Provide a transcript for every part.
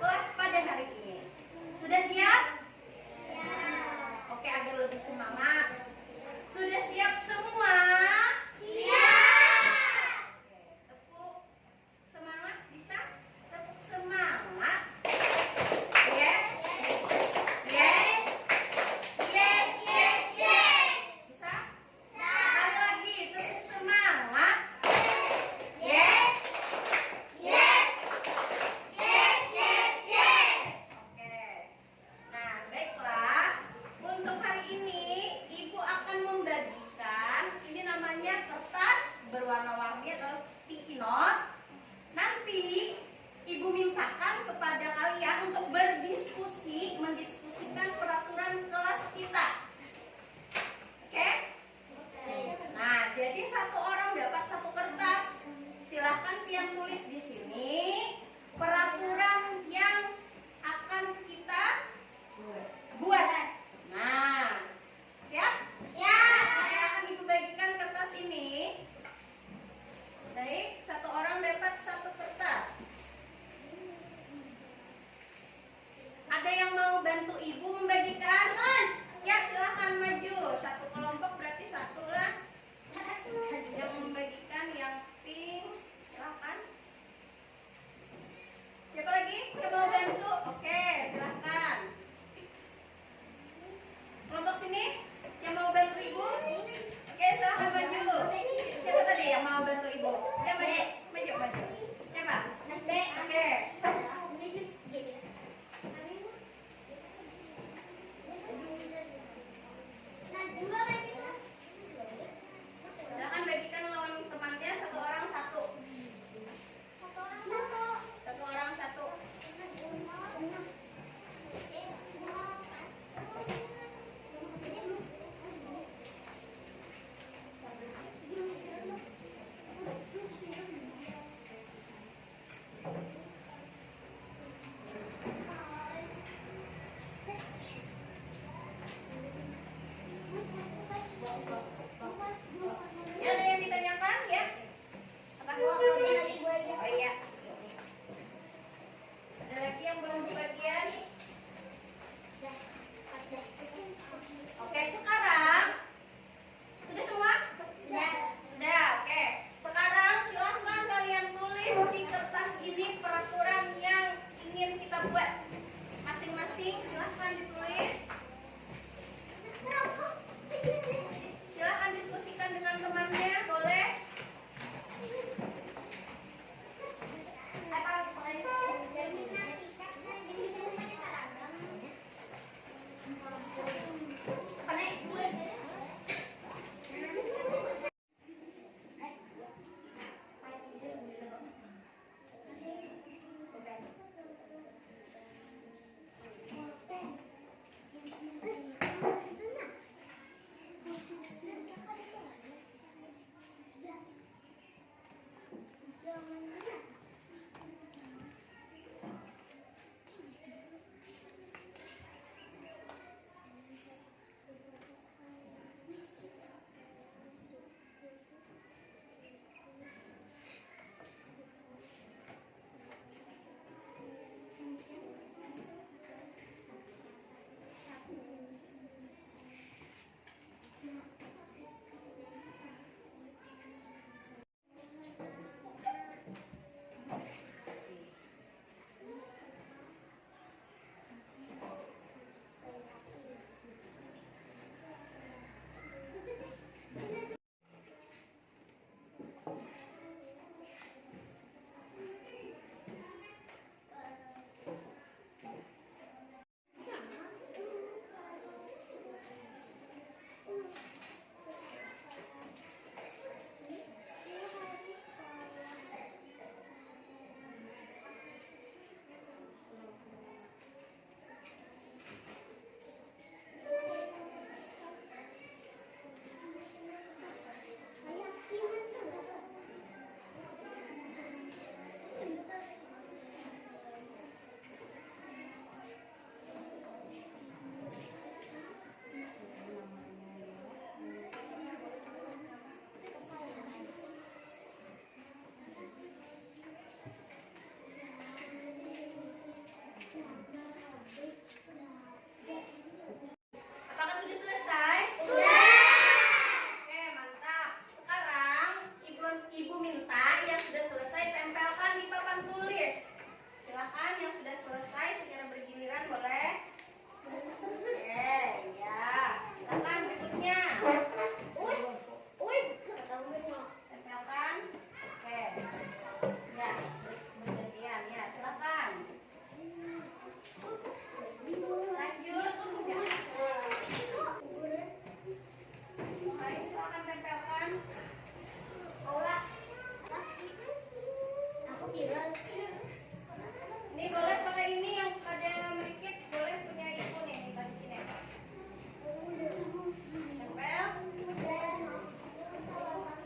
kelas pada hari ini. Sudah siap? Oke, agar lebih semangat. Sudah siap semua? Siap. Tepuk semangat, bisa? Tepuk semangat. Yes. Yes. Yes, yes, yes. Bisa? Sekali lagi, tepuk semangat. Yes. Yes. Yes, yes, yes. Oke. Nah, baiklah. Untuk hari ini, Ibu akan membagikan, ini namanya kertas berwarna-warni atau sticky note. Nanti Ibu mintakan kepada kalian untuk mendiskusikan peraturan kelas kita. Oke? Nah, jadi satu orang dapat satu kertas. Silahkan pian tulis di sini peraturan yang akan kita buat. Nah, siap? Siap. Oke, akan Ibu bagikan kertas ini. Baik, satu orang dapat satu kertas. Ada yang mau bantu Ibu membagikan? Ya, silahkan maju. Satu kelompok berarti satu lah. Yang membagikan yang pink, silahkan. Ini boleh pakai ini yang ada merikit, boleh punya ibu nih, kita di sini. Tempel.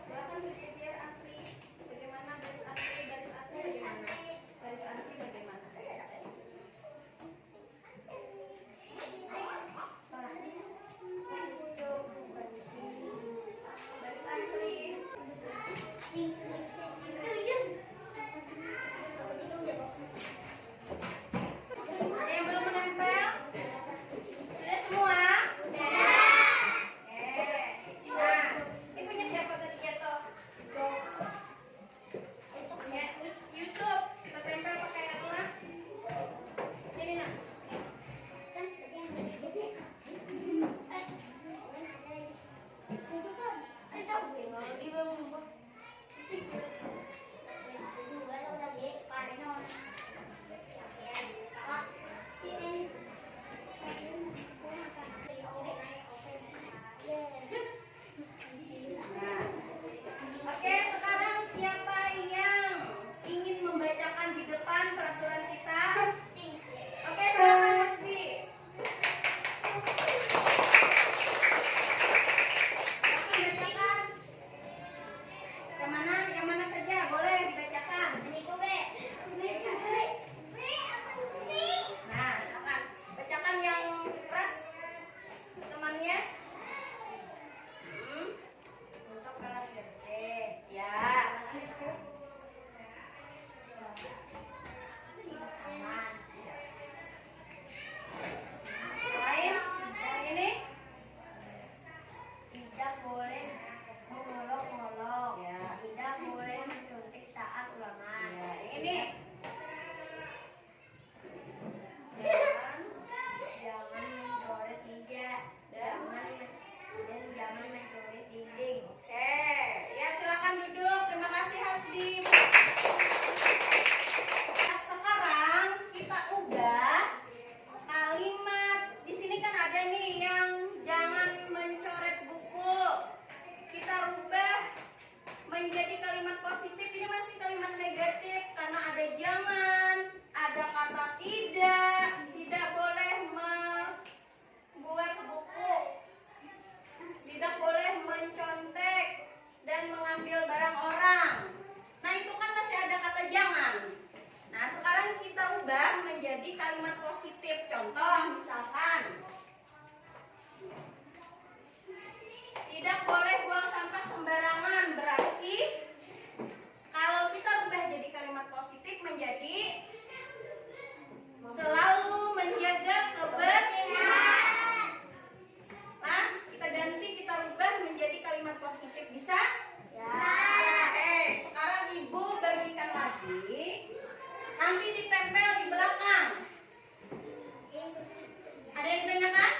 Silakan biar antri. Bagaimana baris antri bagaimana? Baris antri bagaimana? Baris antri. Ada yang belum menempel? Sudah semua? Nah, ini punya siapa tadi jatuh? Punya Yusuf. Kita tempel pakai apa? Ini nak. Oke, sekarang siapa yang ingin membacakan di depan peraturan kita? Oke, silakan Hasbi. Silakan bacakan. Yang mana saja boleh dibacakan. Nah, silakan bacakan yang keras temannya. Untuk kelas bersih. Ya. Aman. Lain? Yang ini? Tidak boleh mengolok-olok. Ya. Tidak boleh mensuntik saat ulangan. Ya, yang ini. Jangan mencoret meja. Jangan mencoret dinding. Oke, ya silakan duduk. Terima kasih Hasbi. Nah, sekarang kita ubah kalimat. Di sini kan ada nih yang jangan mencoret buku. Kita rubah menjadi kalimat positif. Ini masih kalimat negatif karena ada jangan, ada kata tidak boleh membuat buku, tidak boleh mencontek dan mengambil barang orang. Nah, itu kan masih ada kata jangan. Nah, sekarang kita ubah menjadi kalimat positif. Contoh misalkan, tidak boleh buang sampah sembarangan. Berarti kalau kita ubah jadi kalimat positif menjadi selalu menjaga kebersihan. Nah, kita ganti, kita rubah menjadi kalimat positif. Bisa? Ya. Oke, sekarang ibu bagikan lagi. Nanti ditempel di belakang. Ada yang ditanyakan?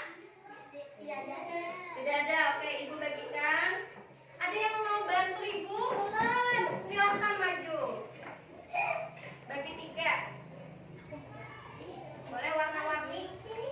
Tidak ada. Tidak ada. Oke, ibu bagikan. Ada yang mau bantu ibu? Silahkan maju. Bagi 3. Boleh warna-warni? Sini.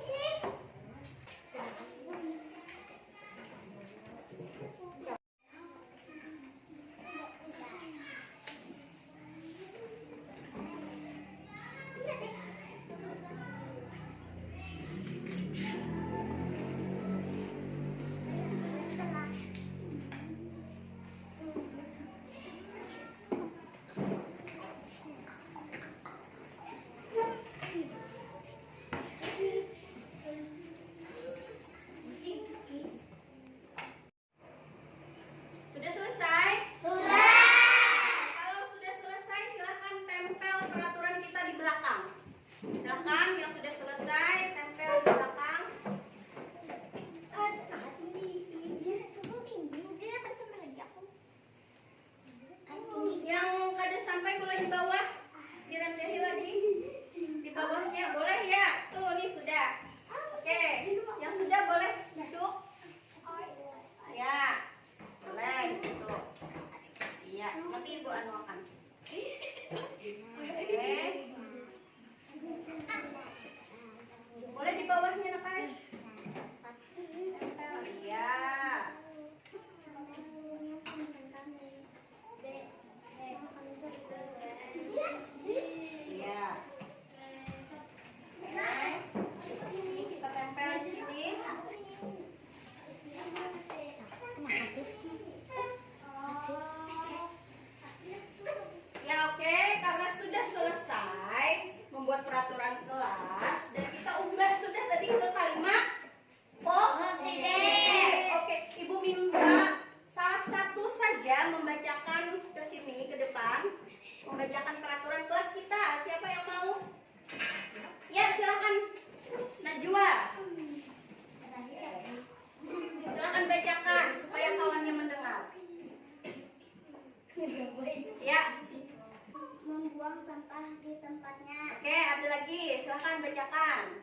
membuang sampah di tempatnya. Oke, ada lagi. Silahkan bacakan.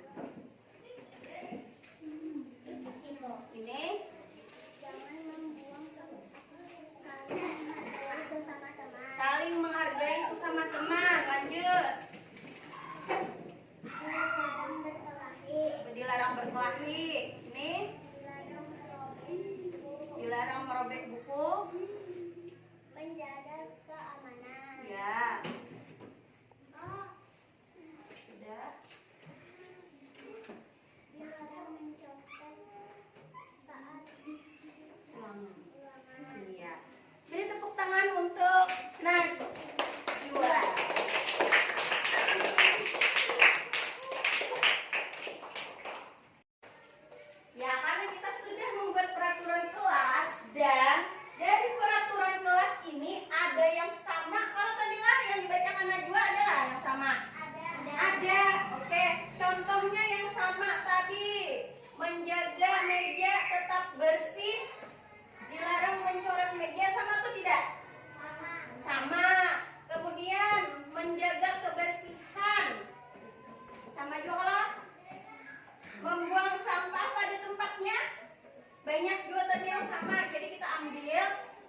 Ini. Jangan membuang sampah. Saling menghargai sesama teman. Saling menghargai sesama teman. Lanjut. Dilarang berkelahi. Dilarang berkelahi. Ini. Dilarang merobek buku. Dilarang merobek buku. Menjaga keamanan. Ya. Sudah. Dilarang mencopet saat ulangan. Iya. Beri tepuk tangan untuk Najwa. Ya, karena kita sudah membuat peraturan kelas dan dari peraturan kelas ini ada yang sama. Kalau tadi lah yang dibacakan Najwa adalah yang sama. Ada. Oke, contohnya yang sama tadi. Menjaga meja tetap bersih. Dilarang mencoret meja, sama atau tidak? Sama. Kemudian menjaga kebersihan. Sama juga loh. Membuang sampah pada tempatnya. Banyak juga tadi yang sama. Jadi kita ambil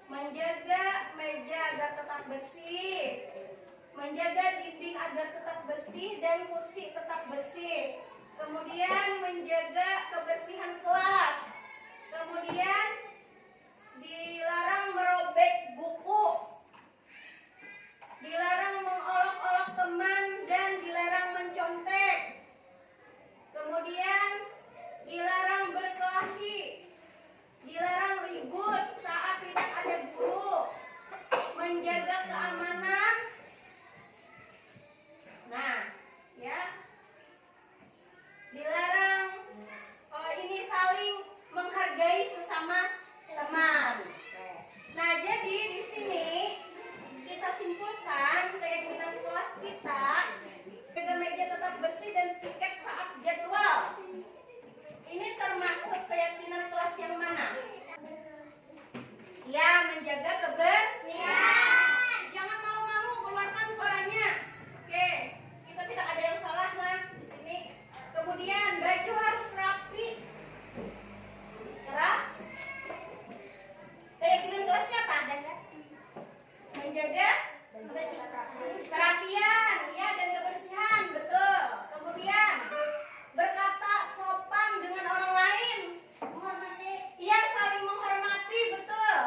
menjaga meja agar tetap bersih. Menjaga dinding agar tetap bersih dan kursi tetap bersih. Kemudian menjaga kebersihan kelas. Kemudian dilarang merobek buku. Dilarang mengolok-olok teman dan dilarang mencontek. Kemudian dilarang berkelahi. Dilarang ribut saat tidak ada guru. Menjaga keamanan. Nah, ya. Dilarang ini saling menghargai sesama teman. Nah, jadi di sini kita simpulkan keyakinan kelas kita, jaga meja tetap bersih dan piket saat jadwal. Ini termasuk keyakinan kelas yang mana? Ya, menjaga kebersihan. Jangan malu-malu keluarkan suaranya. Oke, kita tidak ada yang salah nah di sini. Kemudian baju harus rapi. Gerak. Keyakinan kelasnya apa? Menjaga kerapian, ya, dan kebersihan, betul. Kemudian berkata sopan dengan orang lain. Iya, saling menghormati, betul.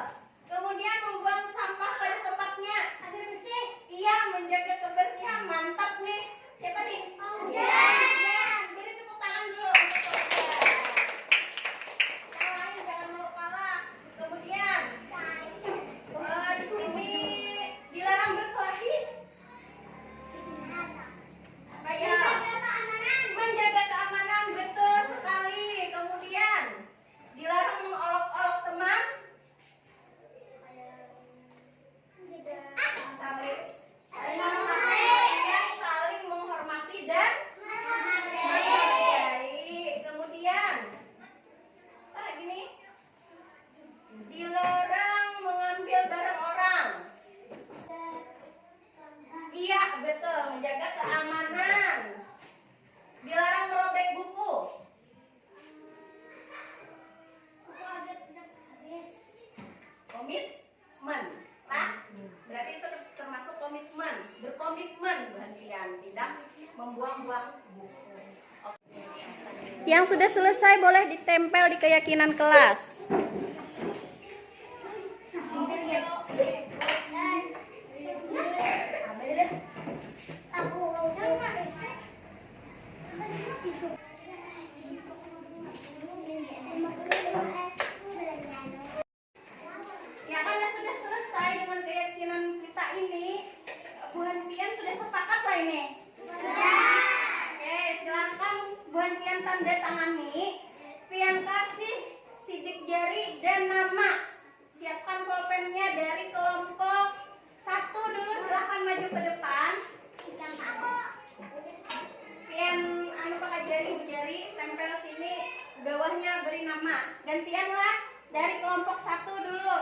Kemudian membuang sampah pada tempatnya. Iya, menjaga kebersihan, mantap nih. Siapa nih? Ojan. Beri tepuk tangan dulu untuk Ojan. Yang lain jangan mau kalah. Kemudian di sini dilarang berkelahi. Apa ya? Menjaga keamanan, betul sekali. Kemudian dilarang mengolok-olok teman. Saling menghormati dan menghargai. Kemudian apa lagi nih? Dilarang mengambil barang orang. Iya, betul, menjaga keamanan. Dilarang merobek buku. Komitmen, berarti itu termasuk komitmen, berkomitmen kalian tidak membuang-buang buku. Yang sudah selesai boleh ditempel di keyakinan kelas. Ya, karena sudah selesai dengan keyakinan kita ini, Bu Hanpian sudah sepakat lah ini. Oke, silakan Bu Hanpian tanda tangani. Pian kasih sidik jari dan nama. Siapkan pulpennya dari kelompok 1 dulu, silakan maju ke depan. Pian pakai jari, Bu jari, tempel sini, bawahnya beri nama. Gantian lah dari kelompok 1 dulu.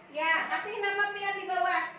Ya, kasih nama Pian di bawah.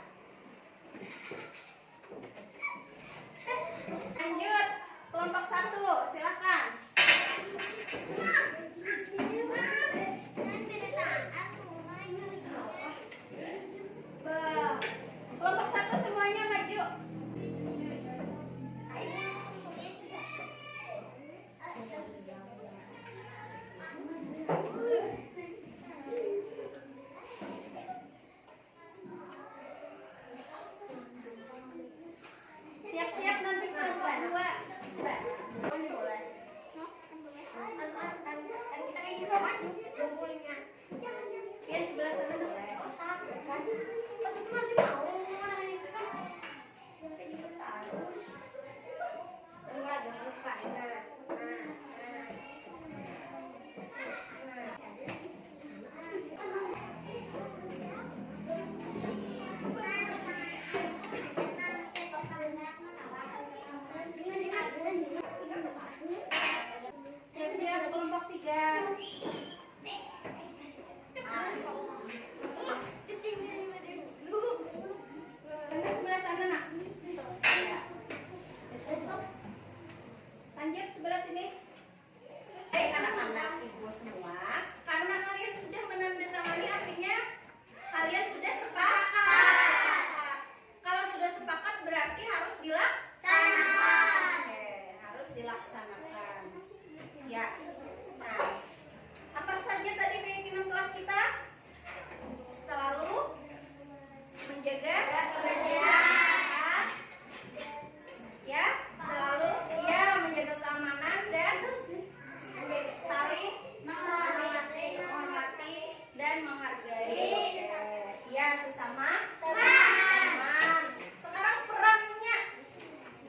Lanjut sebelah sini. Anak-anak ibu semua, karena kalian sudah menandatangani artinya kalian sudah sepakat. Kalau sudah sepakat berarti harus dilaksanakan. Oke, harus dilaksanakan. Ya. Nah, apa saja tadi keyakinan kelas kita? Selalu menjaga kebersihan. Ya, selalu ya menjaga keamanan dan saling menghormati dan menghargai. Ya, sesama teman. Sekarang perannya.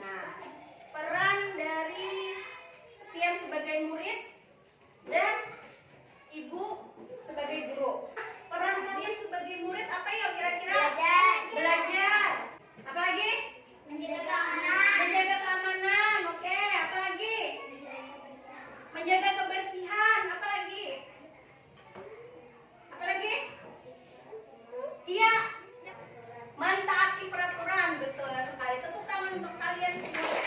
Nah, peran dari Pian sebagai murid dan Ibu sebagai guru. Peran kalian sebagai murid apa ya kira-kira? Belajar. Apalagi? Menjaga keamanan. Oke, apalagi? Menjaga kebersihan. Apalagi? Iya. Mentaati peraturan. Betul sekali. Tepuk tangan untuk kalian semua.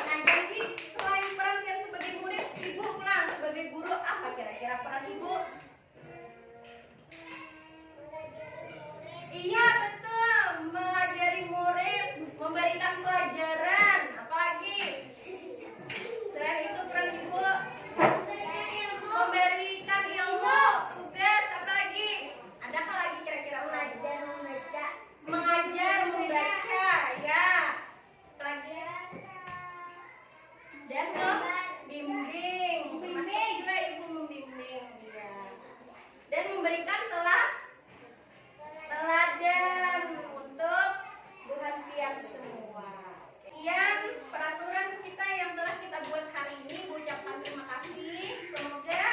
Nah, jadi selain peran kalian sebagai murid, Ibu pulang sebagai guru. Apa kira-kira peran Ibu? Iya, betul. Melajari murid, memberikan pelajaran. Apalagi? Selain itu peran Ibu memberikan ilmu, tugas, apalagi? Adakah lagi kira-kira peran Ibu? Mengajar, membaca, ya. Apalagi? Dan membimbing. Termasuk juga Ibu membimbing, ya. Dan memberikan teladan untuk Tuhan Pian semua. Pian, peraturan kita yang telah kita buat hari ini, Bu ucapkan terima kasih. Semoga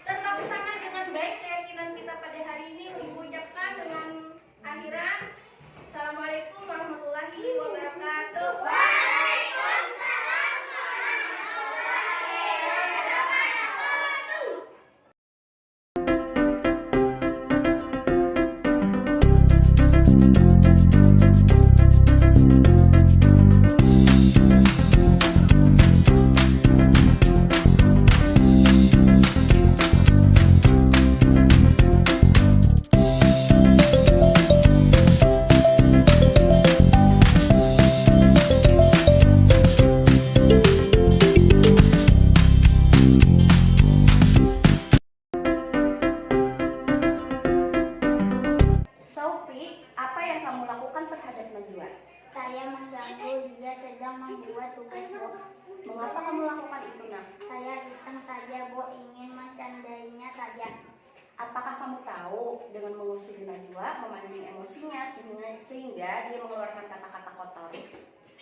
terlaksana dengan baik keyakinan kita pada hari ini. Ibu ucapkan dengan akhiran. Assalamualaikum warahmatullahi wabarakatuh. Waalaikumsalam warahmatullahi wabarakatuh. Sophie, apa yang kamu lakukan terhadap Najwa? Saya mengganggu dia sedang membuat tugas, Bu. Mengapa kamu lakukan itu, Nak? Saya iseng saja, Bu, ingin mencandainya saja. Apakah kamu tahu dengan mengusir Najwa memancing emosinya sehingga dia mengeluarkan kata-kata kotor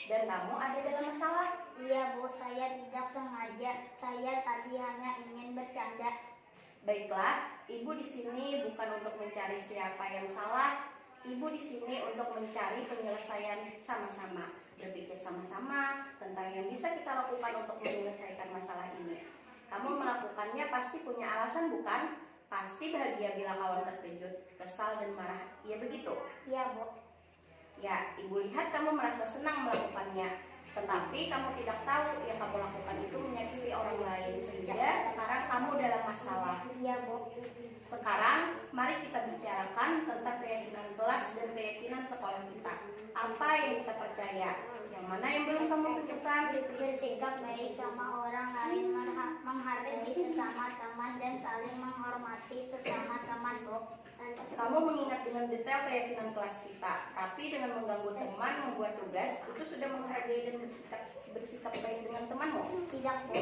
dan kamu ada dalam masalah? Iya, Bu, saya tidak sengaja. Saya tadi hanya ingin bercanda. Baiklah, Ibu di sini bukan untuk mencari siapa yang salah. Ibu di sini untuk mencari penyelesaian sama-sama, berpikir sama-sama tentang yang bisa kita lakukan untuk menyelesaikan masalah ini. Kamu melakukannya pasti punya alasan, bukan? Pasti bahagia bila kawan terkejut, kesal dan marah. Iya begitu? Iya, Bu. Ya, Ibu lihat kamu merasa senang melakukannya. Tetapi kamu tidak tahu yang kamu lakukan itu menyakiti orang lain, sehingga sekarang kamu dalam masalah. Iya, Bu. Sekarang mari kita bicarakan tentang keyakinan kelas dan keyakinan sekolah kita. Apa yang kita percaya? Yang mana yang belum kamu tunjukkan? Bersikap baik sama orang lain, menghargai sesama teman dan saling menghormati sesama teman, Bu. Kamu mengingat dengan detail keyakinan kelas kita, tapi dengan mengganggu teman, membuat tugas, itu sudah menghargai dan bersikap baik dengan temanmu? Tidak, Bu.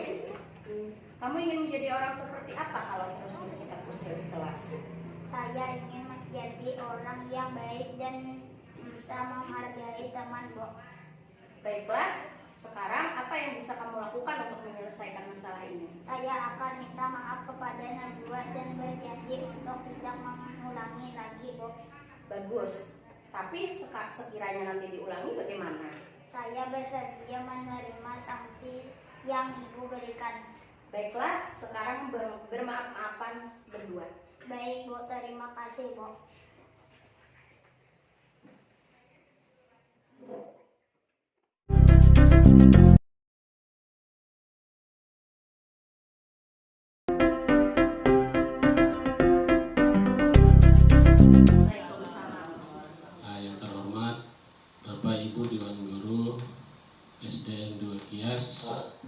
Kamu ingin menjadi orang seperti apa kalau terus bersikap usil di kelas? Saya ingin menjadi orang yang baik dan bisa menghargai teman, Bu. Baiklah, sekarang apa yang bisa kamu lakukan untuk menyelesaikan masalah ini? Saya akan minta maaf kepada Najwa dan berjanji untuk tidak mengulangi lagi, Bu. Bagus, tapi sekiranya nanti diulangi bagaimana? Saya bersedia menerima sanksi yang Ibu berikan. Baiklah, sekarang bermaaf-maafan berdua. Baik, Bu. Terima kasih, Bu.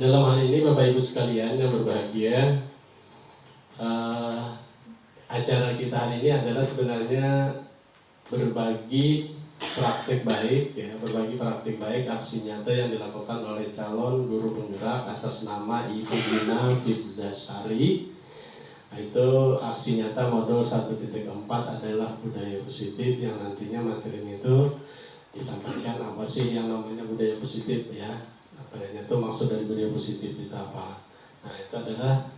dalam hal ini Bapak Ibu sekalian yang berbahagia, acara kita hari ini adalah sebenarnya berbagi praktik baik, ya, berbagi praktik baik aksi nyata yang dilakukan oleh calon guru penggerak atas nama Ibu Gina Fibdasari. Itu aksi nyata modul 1.4 adalah budaya positif, yang nantinya materinya itu disampaikan apa sih yang namanya budaya positif, ya. Apanya itu maksud dari budaya positif itu apa? Nah, itu adalah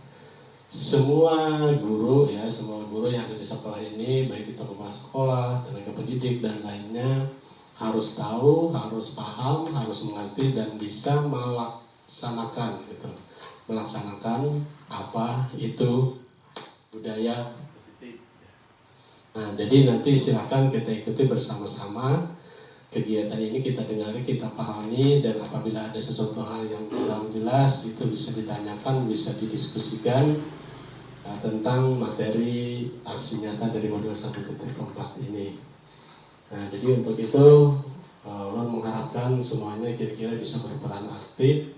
semua guru, ya, semua guru yang ada di sekolah ini, baik itu kepala sekolah, tenaga pendidik dan lainnya, harus tahu, harus paham, harus mengerti dan bisa melaksanakan gitu. Melaksanakan apa itu budaya positif. Nah, jadi nanti silakan kita ikuti bersama-sama kegiatan ini, kita dengar, kita pahami, dan apabila ada sesuatu hal yang kurang jelas itu bisa ditanyakan, bisa didiskusikan tentang materi aksi nyata dari modul 1.4 ini. Nah, jadi untuk itu Ulun mengharapkan semuanya kira-kira bisa berperan aktif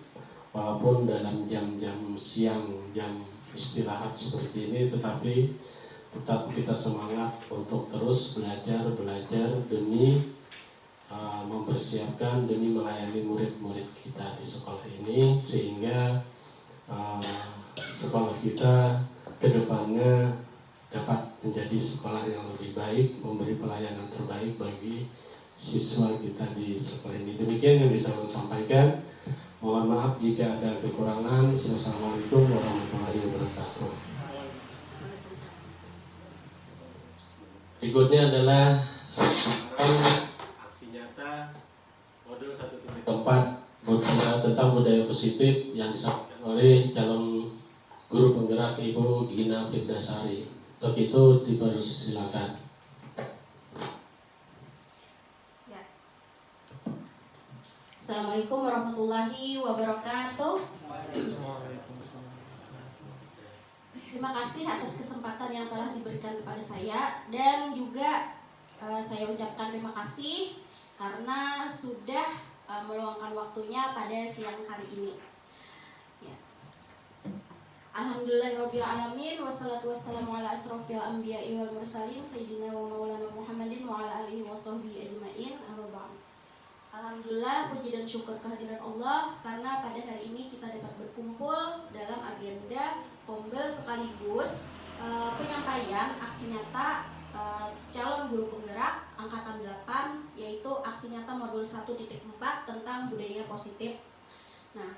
walaupun dalam jam-jam siang, jam istirahat seperti ini, tetapi tetap kita semangat untuk terus belajar demi mempersiapkan, demi melayani murid-murid kita di sekolah ini, sehingga sekolah kita kedepannya dapat menjadi sekolah yang lebih baik, memberi pelayanan terbaik bagi siswa kita di sekolah ini. Demikian yang bisa saya sampaikan. Mohon maaf jika ada kekurangan. Wassalamualaikum warahmatullahi wabarakatuh. Berikutnya adalah aksi nyata modul 1.4 tentang budaya positif yang disampaikan oleh calon guru penggerak Ibu Gina Fibdasari. Untuk itu dipersilakan. Ya. Assalamualaikum warahmatullahi wabarakatuh. Terima kasih atas kesempatan yang telah diberikan kepada saya, dan juga saya ucapkan terima kasih karena sudah meluangkan waktunya pada siang hari ini. Ya. Alhamdulillahirrabbilalamin, wassalatu wassalamu ala asrofil anbiya'i wal mursalin sayyidina wa maulana Muhammadin wa ala alihi wa sahbihi ajma'in, amma ba'd. Alhamdulillah, puji dan syukur kehadiran Allah karena pada hari ini kita dapat berkumpul dalam agenda kombel sekaligus penyampaian aksi nyata calon guru penggerak angkatan 8, yaitu aksi nyata modul 1.4 tentang budaya positif. Nah,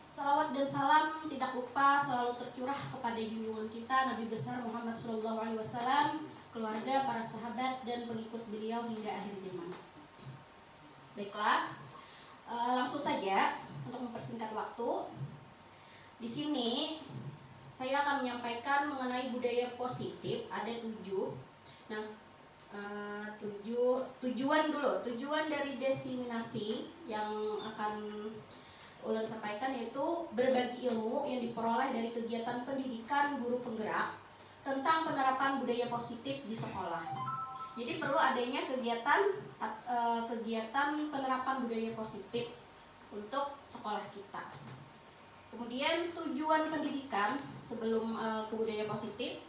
salawat dan salam tidak lupa selalu tercurah kepada junjungan kita Nabi besar Muhammad SAW, keluarga, para sahabat, dan pengikut beliau hingga akhir zaman. Baiklah, langsung saja untuk mempersingkat waktu. Di sini saya akan menyampaikan mengenai budaya positif, ada 7. Nah, tujuan dari diseminasi yang akan Ulun sampaikan yaitu berbagi ilmu yang diperoleh dari kegiatan pendidikan guru penggerak tentang penerapan budaya positif di sekolah. Jadi perlu adanya kegiatan penerapan budaya positif untuk sekolah kita. Kemudian tujuan pendidikan sebelum ke budaya positif.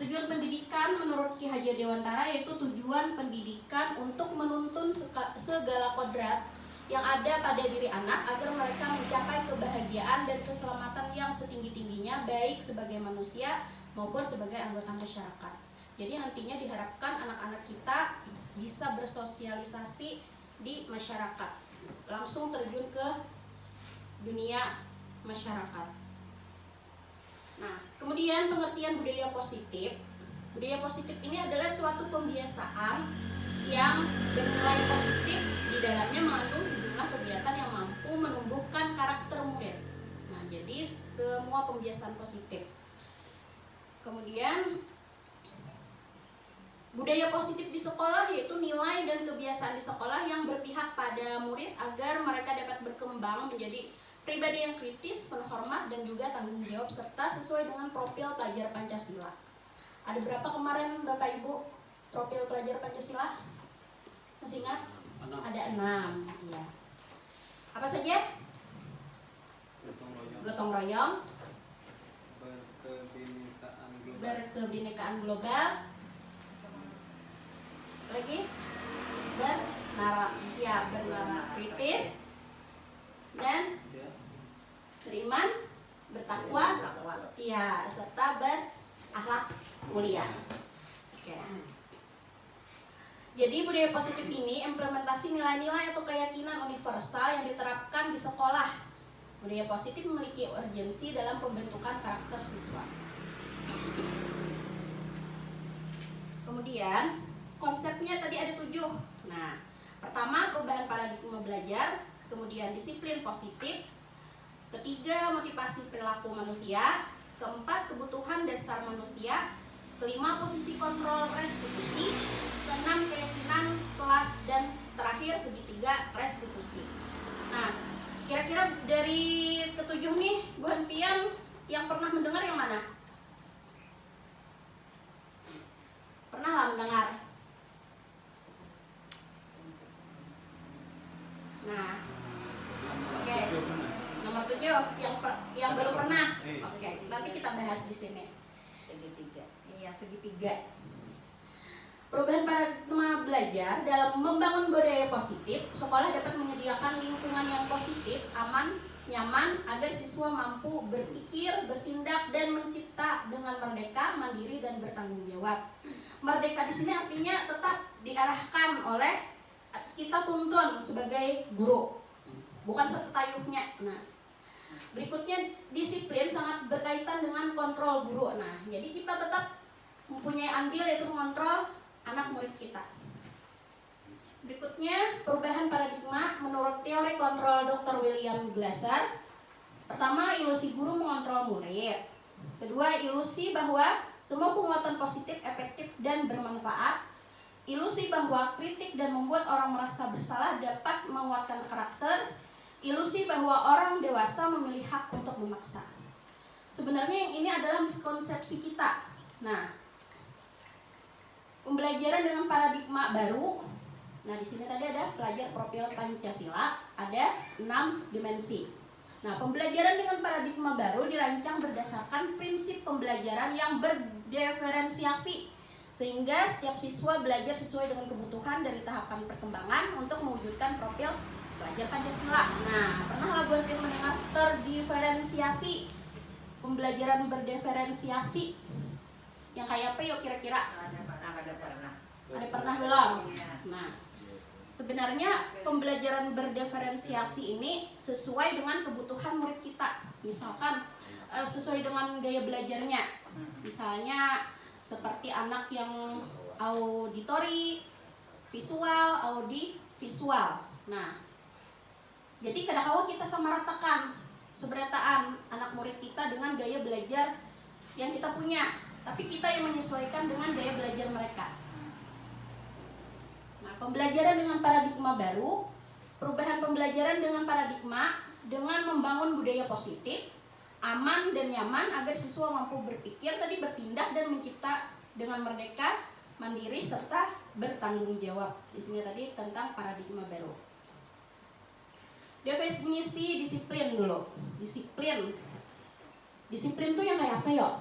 Tujuan pendidikan menurut Ki Hajar Dewantara yaitu tujuan pendidikan untuk menuntun segala kodrat yang ada pada diri anak agar mereka mencapai kebahagiaan dan keselamatan yang setinggi-tingginya, baik sebagai manusia maupun sebagai anggota masyarakat. Jadi nantinya diharapkan anak-anak kita bisa bersosialisasi di masyarakat, langsung terjun ke dunia masyarakat. Nah, kemudian pengertian budaya positif. Budaya positif ini adalah suatu pembiasaan yang bernilai positif, di dalamnya mengandung sejumlah kegiatan yang mampu menumbuhkan karakter murid. Nah, jadi semua pembiasaan positif. Kemudian budaya positif di sekolah yaitu nilai dan kebiasaan di sekolah yang berpihak pada murid agar mereka dapat berkembang menjadi pribadi yang kritis, penghormat, dan juga tanggung jawab serta sesuai dengan profil pelajar Pancasila. Ada berapa kemarin Bapak Ibu profil pelajar Pancasila? Masih ingat? Ada 6. Iya. Apa saja? gotong royong, berkebinekaan global, lagi bernara kritis, dan beriman, bertakwa, ya, serta berakhlak mulia. Oke. Jadi budaya positif ini implementasi nilai-nilai atau keyakinan universal yang diterapkan di sekolah. Budaya positif memiliki urgensi dalam pembentukan karakter siswa. Kemudian konsepnya tadi ada 7. Nah, pertama perubahan paradigma belajar, kemudian disiplin positif, ketiga motivasi perilaku manusia, keempat kebutuhan dasar manusia, kelima posisi kontrol restitusi, keenam keyakinan kelas, dan terakhir segitiga restitusi. Nah, kira-kira dari ketujuh nih, Bu Hanpian yang pernah mendengar yang mana? Pernah lah mendengar? Nah, oke. Nomor 7 yang baru pernah. Oke, nanti kita bahas di sini. Segitiga. Iya, segitiga. Perubahan paradigma belajar dalam membangun budaya positif, sekolah dapat menyediakan lingkungan yang positif, aman, nyaman, agar siswa mampu berpikir, bertindak, dan mencipta dengan merdeka, mandiri, dan bertanggung jawab. Merdeka di sini artinya tetap diarahkan oleh kita tuntun sebagai guru, bukan setetayuhnya. Nah, berikutnya disiplin sangat berkaitan dengan kontrol guru. Nah, jadi kita tetap mempunyai andil yaitu mengontrol anak murid kita. Berikutnya perubahan paradigma menurut teori kontrol Dr. William Glasser. Pertama, ilusi guru mengontrol murid. Kedua, ilusi bahwa semua penguatan positif efektif dan bermanfaat. Ilusi bahwa kritik dan membuat orang merasa bersalah dapat menguatkan karakter. Ilusi bahwa orang dewasa memilih hak untuk memaksa. Sebenarnya yang ini adalah miskonsepsi kita. Nah, pembelajaran dengan paradigma baru. Nah, di sini tadi ada pelajar profil Pancasila, ada 6 dimensi. Nah, pembelajaran dengan paradigma baru dirancang berdasarkan prinsip pembelajaran yang berdiferensiasi, sehingga setiap siswa belajar sesuai dengan kebutuhan dari tahapan perkembangan untuk mewujudkan profil pelajar Pancasila. Nah, pernahlah Bu Hanpian mendengar terdiferensiasi, pembelajaran berdiferensiasi yang kayak apa yuk kira-kira? Ada pernah belum? Nah, sebenarnya pembelajaran berdiferensiasi ini sesuai dengan kebutuhan murid kita. Misalkan sesuai dengan gaya belajarnya. Misalnya seperti anak yang auditori, visual, audiovisual. Nah, jadi kadang-kadang kita samaratakan seberataan anak murid kita dengan gaya belajar yang kita punya, tapi kita yang menyesuaikan dengan gaya belajar mereka. Nah, pembelajaran dengan paradigma baru, perubahan pembelajaran dengan paradigma dengan membangun budaya positif, aman dan nyaman agar siswa mampu berpikir, tadi bertindak dan mencipta dengan merdeka, mandiri serta bertanggung jawab. Di sini tadi tentang paradigma baru. Definisi disiplin dulu. Disiplin itu yang kayak apa yuk?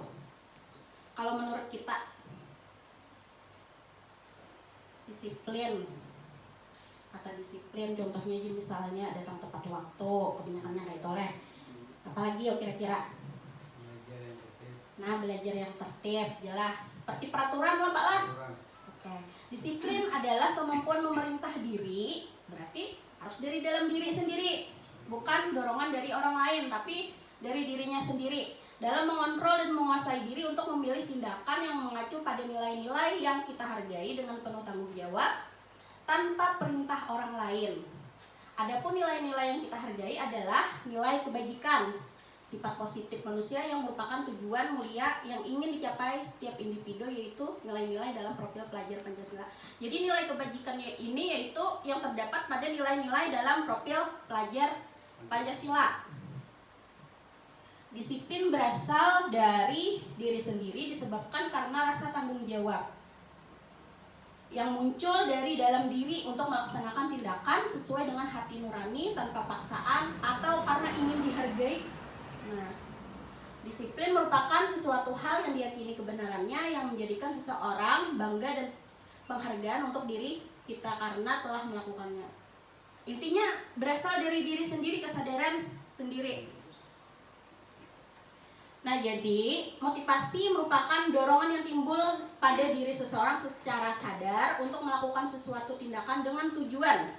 Kalau menurut kita, disiplin, kata disiplin contohnya aja misalnya datang tepat waktu, kebanyakannya kayak toleh. Apalagi yuk kira-kira? Nah, belajar yang tertib, jelas seperti peraturan lah Pak lah. Oke. Disiplin adalah kemampuan memerintah diri, berarti harus dari dalam diri sendiri, bukan dorongan dari orang lain, tapi dari dirinya sendiri, dalam mengontrol dan menguasai diri untuk memilih tindakan yang mengacu pada nilai-nilai yang kita hargai dengan penuh tanggung jawab tanpa perintah orang lain. Adapun nilai-nilai yang kita hargai adalah nilai kebajikan, sifat positif manusia yang merupakan tujuan mulia yang ingin dicapai setiap individu, yaitu nilai-nilai dalam profil pelajar Pancasila. Jadi nilai kebajikan ini yaitu yang terdapat pada nilai-nilai dalam profil pelajar Pancasila. Disiplin berasal dari diri sendiri disebabkan karena rasa tanggung jawab yang muncul dari dalam diri untuk melaksanakan tindakan sesuai dengan hati nurani tanpa paksaan atau karena ingin dihargai Nah, disiplin merupakan sesuatu hal yang diyakini kebenarannya yang menjadikan seseorang bangga dan penghargaan untuk diri kita karena telah melakukannya. Intinya berasal dari diri sendiri, kesadaran sendiri. Nah, jadi motivasi merupakan dorongan yang timbul pada diri seseorang secara sadar untuk melakukan sesuatu tindakan dengan tujuan.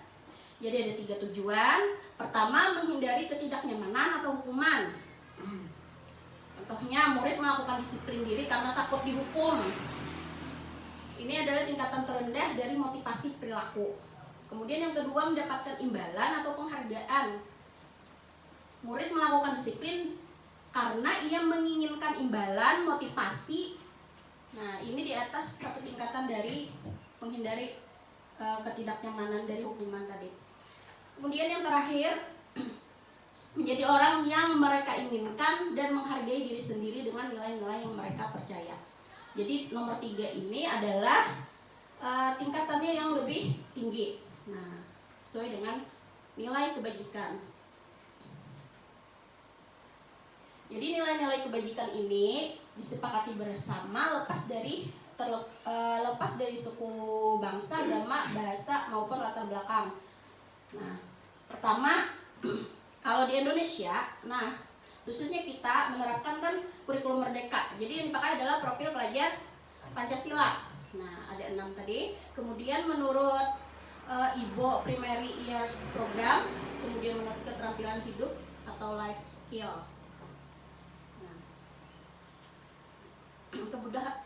Jadi ada 3 tujuan. Pertama, menghindari ketidaknyamanan atau hukuman. Contohnya, murid melakukan disiplin diri karena takut dihukum. Ini adalah tingkatan terendah dari motivasi perilaku. Kemudian yang kedua, mendapatkan imbalan atau penghargaan. Murid melakukan disiplin karena ia menginginkan imbalan, motivasi. Nah, ini di atas satu tingkatan dari menghindari ketidaknyamanan dari hukuman tadi. Kemudian yang terakhir, menjadi orang yang mereka inginkan dan menghargai diri sendiri dengan nilai-nilai yang mereka percaya. Jadi nomor 3 ini adalah tingkatannya yang lebih tinggi. Nah, sesuai dengan nilai kebajikan. Jadi nilai-nilai kebajikan ini disepakati bersama lepas dari suku, bangsa, agama, bahasa maupun latar belakang. Nah, pertama, kalau di Indonesia, nah khususnya kita menerapkan kan kurikulum merdeka. Jadi yang dipakai adalah profil pelajar Pancasila. Nah, ada 6 tadi. Kemudian menurut IBO Primary Years Program, kemudian menurut keterampilan hidup atau life skill.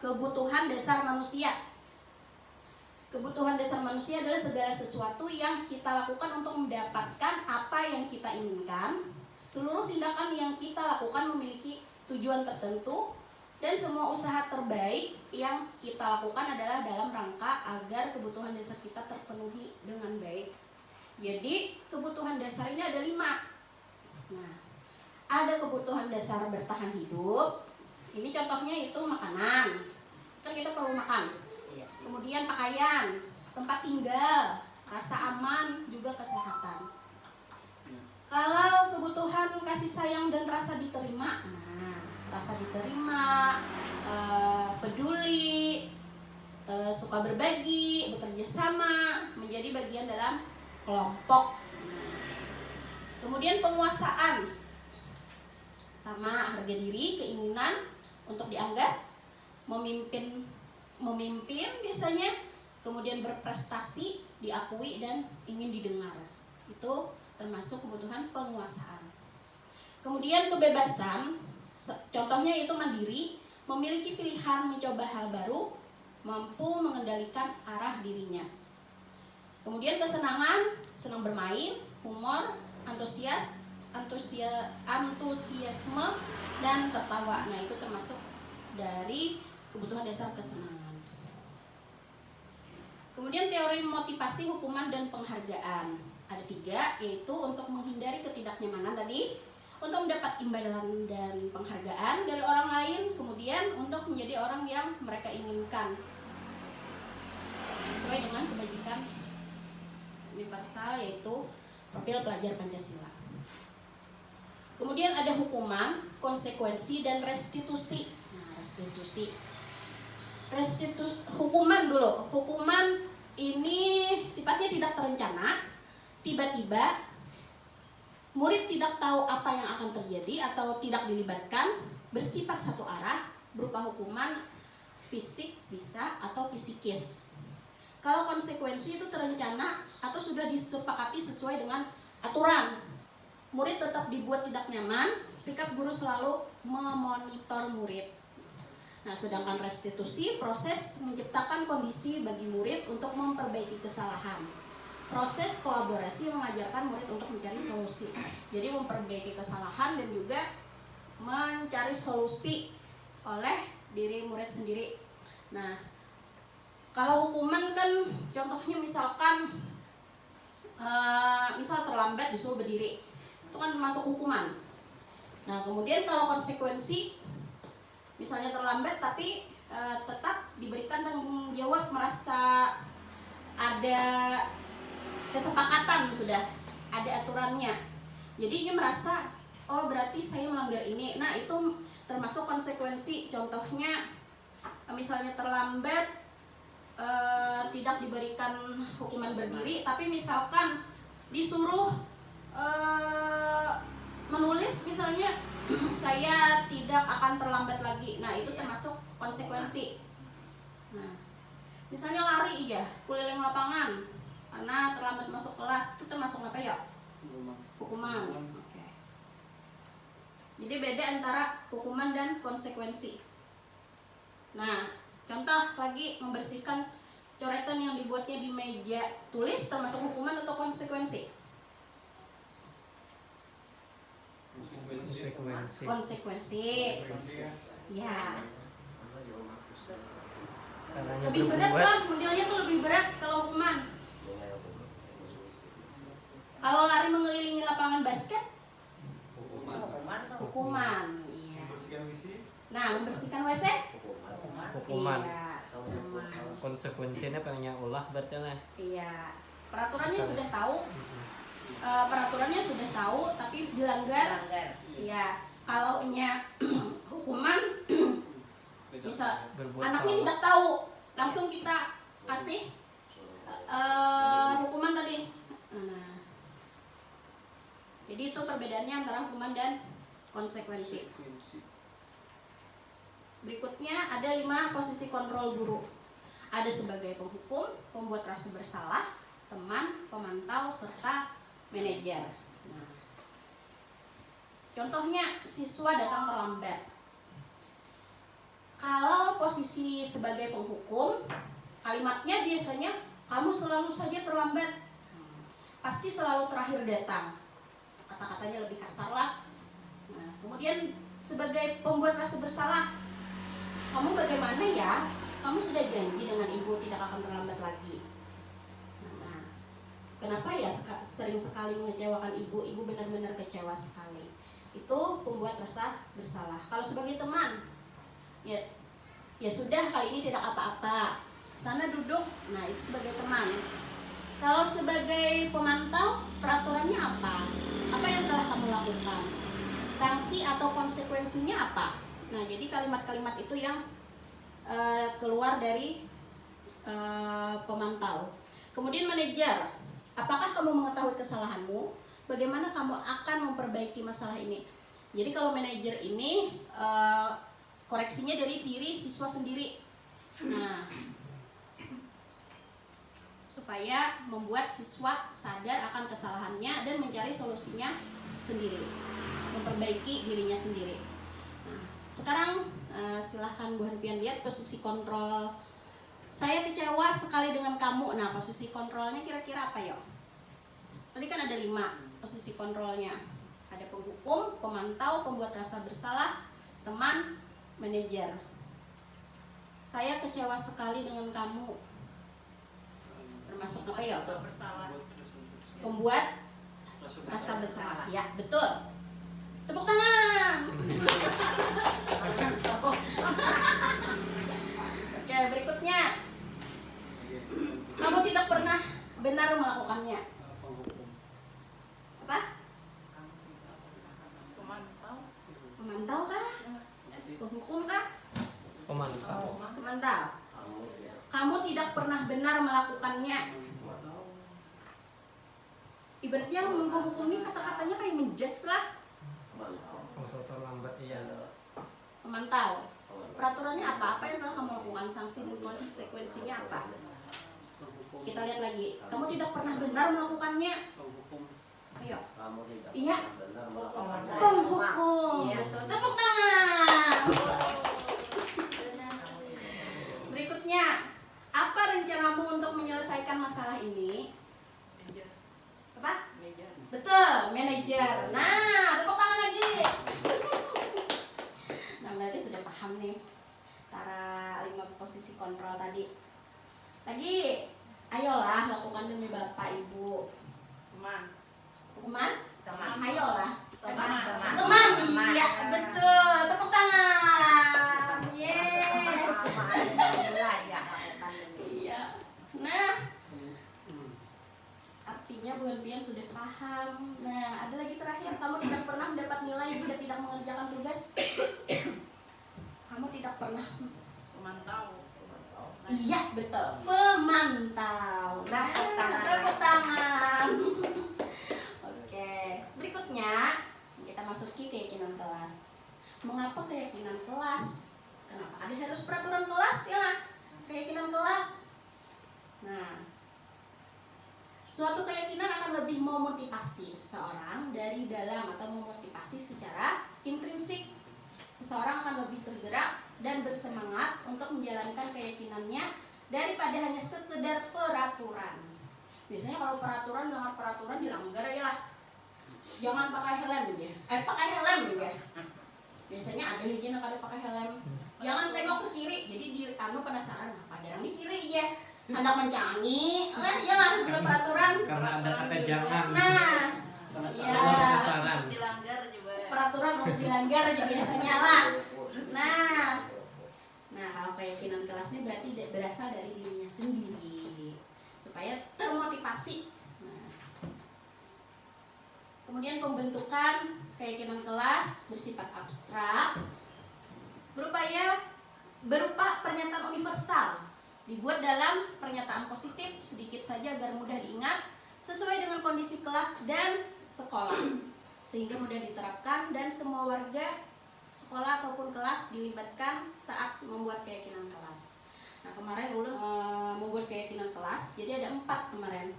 Kebutuhan dasar manusia. Kebutuhan dasar manusia adalah segala sesuatu yang kita lakukan untuk mendapatkan apa yang kita inginkan. Seluruh tindakan yang kita lakukan memiliki tujuan tertentu, dan semua usaha terbaik yang kita lakukan adalah dalam rangka agar kebutuhan dasar kita terpenuhi dengan baik. Jadi kebutuhan dasar ini ada 5. Nah, ada kebutuhan dasar bertahan hidup. Ini contohnya itu makanan, kan kita perlu makan. Kemudian pakaian, tempat tinggal, rasa aman, juga kesehatan. Kalau kebutuhan kasih sayang dan rasa diterima, nah rasa diterima, peduli, suka berbagi, bekerja sama, menjadi bagian dalam kelompok. Kemudian penguasaan, pertama harga diri, keinginan untuk dianggap, memimpin biasanya, kemudian berprestasi, diakui dan ingin didengar. Itu termasuk kebutuhan penguasaan. Kemudian kebebasan, contohnya itu mandiri, memiliki pilihan mencoba hal baru, mampu mengendalikan arah dirinya. Kemudian kesenangan, senang bermain, humor, antusiasme dan tertawa. Nah, itu termasuk dari kebutuhan dasar kesenangan. Kemudian teori motivasi, hukuman dan penghargaan. Ada 3, yaitu untuk menghindari ketidaknyamanan tadi, untuk mendapat imbalan dan penghargaan dari orang lain, kemudian untuk menjadi orang yang mereka inginkan sesuai dengan kebajikan universal, yaitu profil pelajar Pancasila. Kemudian ada hukuman, konsekuensi, dan restitusi. Nah, hukuman dulu. Hukuman ini sifatnya tidak terencana, tiba-tiba. Murid tidak tahu apa yang akan terjadi atau tidak dilibatkan, bersifat satu arah, berupa hukuman fisik bisa atau psikis. Kalau konsekuensi itu terencana atau sudah disepakati sesuai dengan aturan, murid tetap dibuat tidak nyaman, sikap guru selalu memonitor murid. Nah, sedangkan restitusi, proses menciptakan kondisi bagi murid untuk memperbaiki kesalahan. Proses kolaborasi mengajarkan murid untuk mencari solusi. Jadi memperbaiki kesalahan dan juga mencari solusi oleh diri murid sendiri. Nah, kalau hukuman kan contohnya misalkan misal terlambat disuruh berdiri, itu kan termasuk hukuman. Nah, kemudian kalau konsekuensi, misalnya terlambat tapi tetap diberikan tanggung jawab, merasa ada kesepakatan, sudah ada aturannya. Jadi dia merasa, oh berarti saya melanggar ini. Nah itu termasuk konsekuensi. Contohnya misalnya terlambat, tidak diberikan hukuman berdiri, tapi misalkan disuruh menulis misalnya saya tidak akan terlambat lagi. Nah itu termasuk konsekuensi. Nah misalnya lari ya, keliling lapangan karena terlambat masuk kelas, itu termasuk apa ya? Hukuman. Oke. Jadi beda antara hukuman dan konsekuensi. Nah, contoh lagi, membersihkan coretan yang dibuatnya di meja tulis termasuk hukuman atau konsekuensi? Konsekuensi. Ya. Lebih berat lah, modelnya tuh lebih berat kalau hukuman. Kalau lari mengelilingi lapangan basket, hukuman. Iya. Nah, membersihkan WC, hukuman. Iya. Hukuman. Konsekuensinya pengen ulah berarti lah. Iya. Peraturannya sudah tahu. Peraturannya sudah tahu, tapi dilanggar. Iya. Kalau hukuman bisa Berbuat anaknya salah. tidak tahu, langsung kita kasih hukuman tadi. Nah, jadi itu perbedaannya antara hukuman dan konsekuensi. Berikutnya ada 5 posisi kontrol guru. Ada sebagai penghukum, pembuat rasa bersalah, teman, pemantau, serta manajer. Nah, contohnya siswa datang terlambat. Kalau posisi sebagai penghukum, kalimatnya biasanya kamu selalu saja terlambat, pasti selalu terakhir datang. Kata-katanya lebih kasar lah. Nah, kemudian sebagai pembuat rasa bersalah, kamu bagaimana ya? Kamu sudah janji dengan ibu tidak akan terlambat lagi. Nah, kenapa ya sering sekali mengecewakan ibu? Ibu benar-benar kecewa sekali. Itu pembuat rasa bersalah. Kalau sebagai teman, ya sudah, kali ini tidak apa-apa, sana duduk. Nah itu sebagai teman. Kalau sebagai pemantau, peraturannya apa yang telah kamu lakukan, sanksi atau konsekuensinya apa. Nah jadi kalimat-kalimat itu yang keluar dari pemantau. Kemudian manajer, apakah kamu mengetahui kesalahanmu, bagaimana kamu akan memperbaiki masalah ini. Jadi kalau manajer ini koreksinya dari diri siswa sendiri. Nah, supaya membuat siswa sadar akan kesalahannya dan mencari solusinya sendiri, memperbaiki dirinya sendiri. Nah, sekarang silahkan Bu Hanfian lihat posisi kontrol. Saya kecewa sekali dengan kamu. Nah, posisi kontrolnya kira-kira apa ya? Tadi kan ada 5 posisi kontrolnya. Ada penghukum, pemantau, pembuat rasa bersalah, teman, manajer. Saya kecewa sekali dengan kamu. Termasuk apa ya? Pembuat rasa bersalah. Ya, betul. Tepuk tangan. Oke, berikutnya. Kamu tidak pernah benar melakukannya. Apa? Pemantau kah? Penghukum kah? Pemantau. Pemantau. Kamu tidak pernah benar melakukannya. Ibaratnya menghukum ini kata-katanya kayak menjas lah. Maksud terlambat iya. Pemantau. Peraturannya apa? Apa yang telah kamu lakukan? Sanksi dan konsekuensinya apa? Kita lihat lagi. Kamu tidak pernah benar melakukannya. Ayo. Iya. Penghukum. Betul. Tepuk tangan. Berikutnya, apa rencanamu untuk menyelesaikan masalah ini? Apa? Betul, manajer. Nah, tepuk tangan lagi. Nah, berarti sudah paham nih antara 5 posisi kontrol tadi. Lagi, ayolah lakukan demi Bapak Ibu. Teman? Ayolah. Teman. Iya, betul. Tepuk tangan. Yeay. Iya. Nah, artinya sepertinya Bu Helpian sudah paham. Nah, ada lagi terakhir, kamu tidak pernah mendapat nilai jika tidak mengerjakan tugas. Kamu tidak pernah Memantau. Iya, betul. Memantau. Nah, tepuk tangan. Oke, berikutnya kita masuki keyakinan kelas. Mengapa keyakinan kelas? Kenapa ada harus peraturan kelas ya? Keyakinan kelas. Nah, suatu keyakinan akan lebih memotivasi seseorang dari dalam atau memotivasi secara intrinsik. Seseorang akan lebih tergerak dan bersemangat untuk menjalankan keyakinannya daripada hanya sekedar peraturan. Biasanya kalau peraturan dengan peraturan dilanggar ya lah. Jangan pakai helm ya. Pakai helm ya. Biasanya ada yang kada pakai helm. Jangan tengok ke kiri. Jadi di penasaran apa jarang di kiri ya. Hendak mencangi, ya lah bila peraturan. Karena ada kata jangan. Nah, ya. Penasaran. Dilanggar juga. Peraturan untuk dilanggar aja biasanya lah. Nah, kalau keyakinan kelasnya berarti berasal dari dirinya sendiri supaya termotivasi. Nah, kemudian pembentukan keyakinan kelas bersifat abstrak berupa pernyataan universal dibuat dalam pernyataan positif sedikit saja agar mudah diingat sesuai dengan kondisi kelas dan sekolah sehingga mudah diterapkan dan semua warga sekolah ataupun kelas dilibatkan saat membuat keyakinan kelas. Nah, kemarin ulun membuat keyakinan kelas, jadi ada 4 kemarin.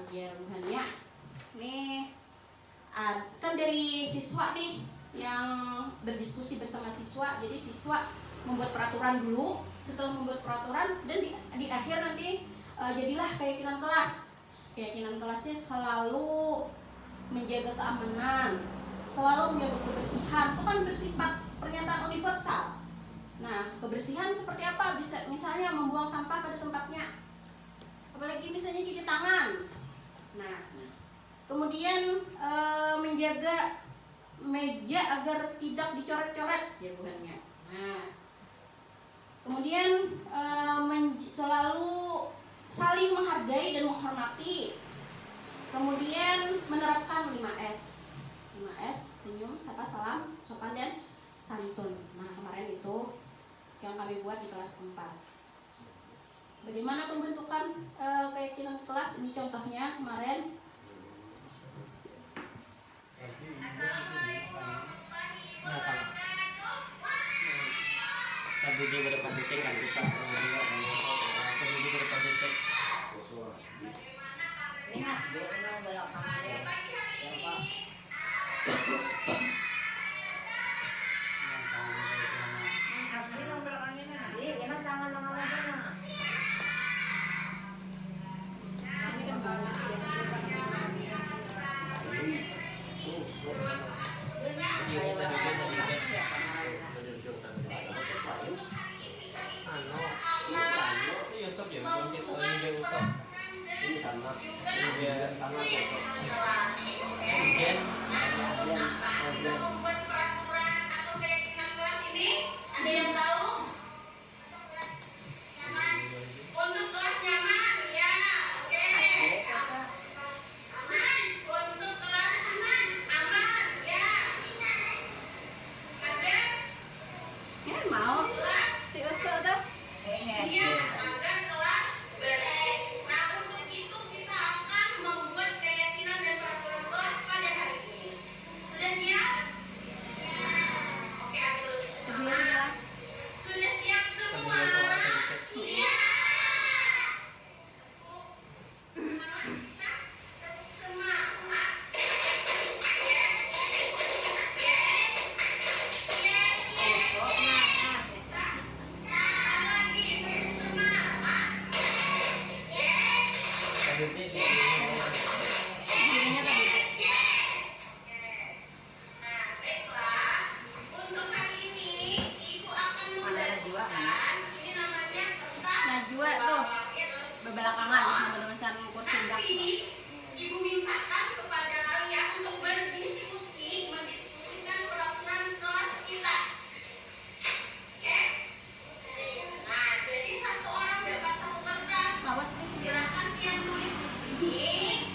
Biar bukannya nih kan dari siswa nih yang berdiskusi bersama siswa. Jadi siswa membuat peraturan dulu, setelah membuat peraturan dan di akhir nanti jadilah keyakinan kelas. Keyakinan kelasnya selalu menjaga keamanan, selalu menjaga kebersihan. Itu kan bersifat pernyataan universal. Nah, kebersihan seperti apa? Bisa misalnya membuang sampah pada tempatnya. Apalagi misalnya cuci tangan. Nah, kemudian menjaga meja agar tidak dicoret-coret jauhannya. Nah, kemudian selalu saling menghargai dan menghormati. Kemudian menerapkan 5S. 5S, senyum, sapa, salam, sopan dan santun. Nah, kemarin itu yang kami buat di kelas 4. Bagaimana pembentukan keyakinan kelas? Ini contohnya kemarin. Tadi dia berdepan titik kan kita. Tadi dia berdepan titik. Ini mas, dia mau belakang dia. Ya pak. Asli mau belakangnya nih. Ini tangan aja nah. Ini kan banget dia. Jadi kita Yusuf ya, bukan situ dia Yusuf. Ini sama. Dia sama Yusuf. Kemudian Membuat peraturan atau keyakinan kelas ini ada yang tahu? Nyaman. Untuk kelas nyaman, ya. Oke. Aman. Untuk kelas aman, ya. Ada? Ya mau. Si Uso tuh. Iya, agar kelas bersih. Nah, untuk itu kita akan membuat keyakinan dan peraturan kelas pada hari ini. Sudah siap? Oke, aduh. Sudah siap semua? Siap. Semangat bisa? Semangat. Najwa tuh bebelakangan menulisan kursi belakang. Ibu mintakan kepada kalian untuk mendiskusikan peraturan kelas kita. Oke? Nah, jadi satu orang dapat satu kertas. Silakan yang tulis di sini.